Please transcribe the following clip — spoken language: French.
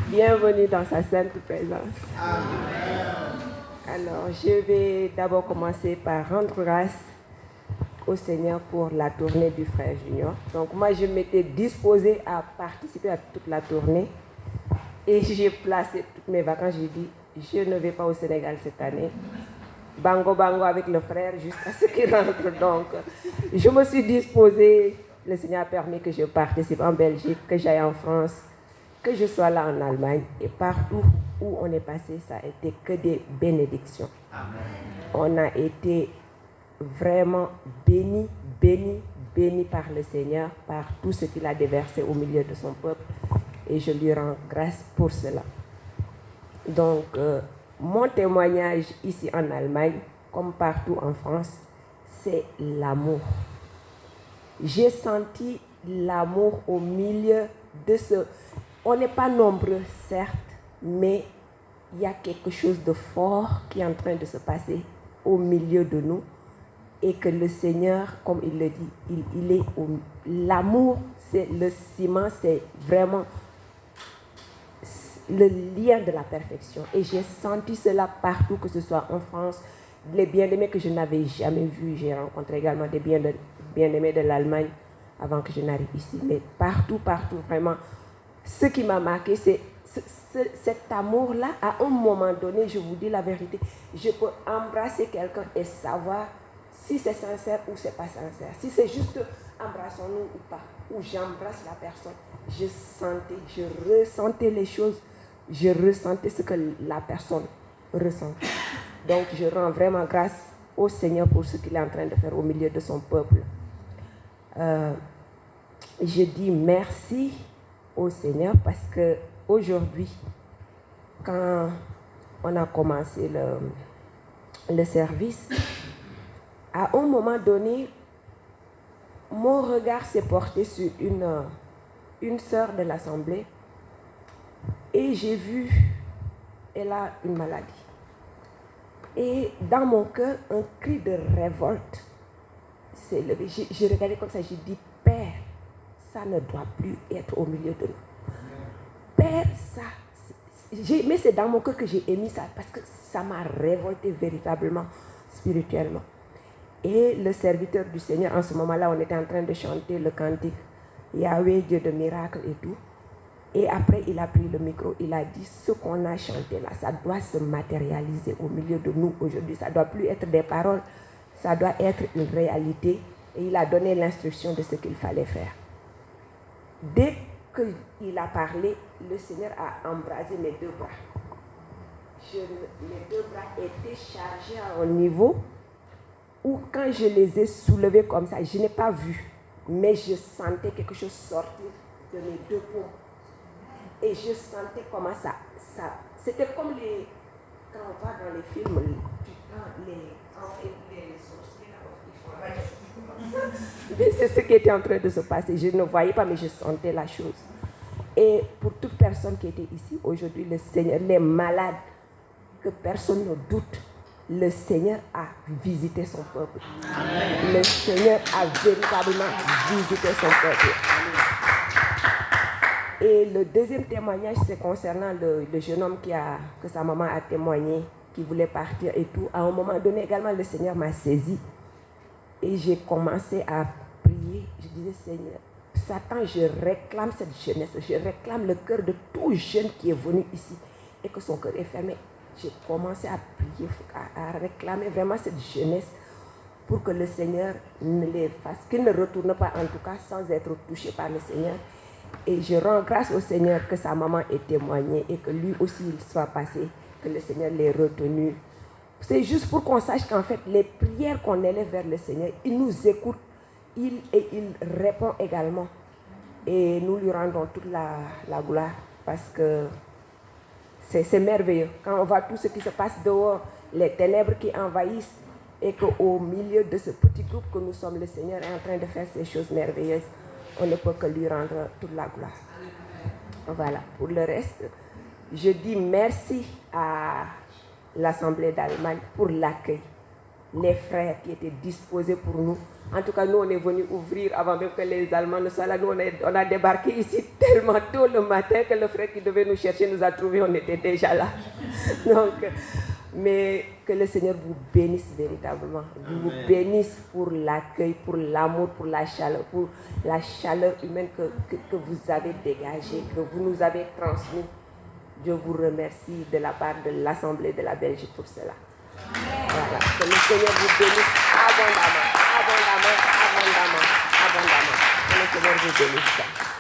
Bienvenue dans sa sainte présence. Alors, je vais d'abord commencer par rendre grâce au Seigneur pour la tournée du frère Junior. Donc moi, je m'étais disposée à participer à toute la tournée et j'ai placé toutes mes vacances. J'ai dit, je ne vais pas au Sénégal cette année. Bango bango avec le frère jusqu'à ce qu'il rentre. Donc, je me suis disposée. Le Seigneur a permis que je participe en Belgique, que j'aille en France, que je sois là en Allemagne. Et partout où on est passé, ça a été que des bénédictions. Amen. On a été vraiment bénis par le Seigneur, par tout ce qu'il a déversé au milieu de son peuple. Et je lui rends grâce pour cela. Donc, mon témoignage ici en Allemagne, comme partout en France, c'est l'amour. J'ai senti l'amour au milieu de ce... On n'est pas nombreux, certes, mais il y a quelque chose de fort qui est en train de se passer au milieu de nous. Et que le Seigneur, comme il le dit, il est l'amour, c'est le ciment, c'est vraiment le lien de la perfection. Et j'ai senti cela partout, que ce soit en France, les bien-aimés que je n'avais jamais vus. J'ai rencontré également des bien-aimés de l'Allemagne avant que je n'arrive ici. Mais partout, vraiment, ce qui m'a marqué, c'est cet amour-là. À un moment donné, je vous dis la vérité, je peux embrasser quelqu'un et savoir si c'est sincère ou c'est pas sincère. Si c'est juste embrassons-nous ou pas, ou j'embrasse la personne, je ressentais les choses, je ressentais ce que la personne ressent. Donc je rends vraiment grâce au Seigneur pour ce qu'il est en train de faire au milieu de son peuple. Je dis merci au Seigneur parce que aujourd'hui, quand on a commencé le service, à un moment donné, mon regard s'est porté sur une sœur de l'Assemblée et j'ai vu, elle a une maladie. Et dans mon cœur, un cri de révolte s'est levé. J'ai regardé comme ça, j'ai dit, Père, ça ne doit plus être au milieu de nous. Père, ça... Mais c'est dans mon cœur que j'ai émis ça parce que ça m'a révolté véritablement, spirituellement. Et le serviteur du Seigneur, en ce moment-là, on était en train de chanter le cantique Yahweh, Dieu de miracles et tout. Et après, il a pris le micro, il a dit, ce qu'on a chanté là, ça doit se matérialiser au milieu de nous aujourd'hui. Ça ne doit plus être des paroles, ça doit être une réalité. Et il a donné l'instruction de ce qu'il fallait faire. Dès qu'il a parlé, le Seigneur a embrasé mes deux bras. Mes deux bras étaient chargés à un niveau où quand je les ai soulevés comme ça, je n'ai pas vu, mais je sentais quelque chose sortir de mes deux paumes. Et je sentais comment ça c'était comme quand on va dans les films, les sorciers, mais c'est ce qui était en train de se passer. Je ne voyais pas, mais je sentais la chose. Et pour toute personne qui était ici aujourd'hui, le Seigneur, les malades, que personne ne doute, le Seigneur a visité son peuple. Amen. Le Seigneur a véritablement visité son peuple. Et le deuxième témoignage, c'est concernant le jeune homme que sa maman a témoigné, qui voulait partir et tout. À un moment donné également, le Seigneur m'a saisi. Et j'ai commencé à prier. Je disais, Seigneur, Satan, je réclame cette jeunesse. Je réclame le cœur de tout jeune qui est venu ici et que son cœur est fermé. J'ai commencé à prier, à réclamer vraiment cette jeunesse pour que le Seigneur ne les fasse, qu'ils ne retournent pas en tout cas sans être touchés par le Seigneur. Et je rends grâce au Seigneur que sa maman ait témoigné et que lui aussi il soit passé, que le Seigneur l'ait retenu. C'est juste pour qu'on sache qu'en fait, les prières qu'on élève vers le Seigneur, il nous écoute, il répond également. Et nous lui rendons toute la gloire parce que c'est merveilleux. Quand on voit tout ce qui se passe dehors, les ténèbres qui envahissent, et qu'au milieu de ce petit groupe que nous sommes, le Seigneur est en train de faire ces choses merveilleuses. On ne peut que lui rendre toute la gloire. Voilà. Pour le reste, je dis merci à l'Assemblée d'Allemagne pour l'accueil. les frères qui étaient disposés pour nous. En tout cas, nous, on est venus ouvrir avant même que les Allemands ne soient là. Nous, on a débarqué ici tellement tôt le matin que le frère qui devait nous chercher nous a trouvés, on était déjà là. Donc, mais que le Seigneur vous bénisse véritablement. Vous bénisse pour l'accueil, pour l'amour, pour la chaleur humaine que vous avez dégagée, que vous nous avez transmis. Je vous remercie de la part de l'Assemblée de la Belgique pour cela. Voilà. Que le Seigneur vous bénisse abondamment, abondamment, abondamment, abondamment. Que le Seigneur vous bénisse.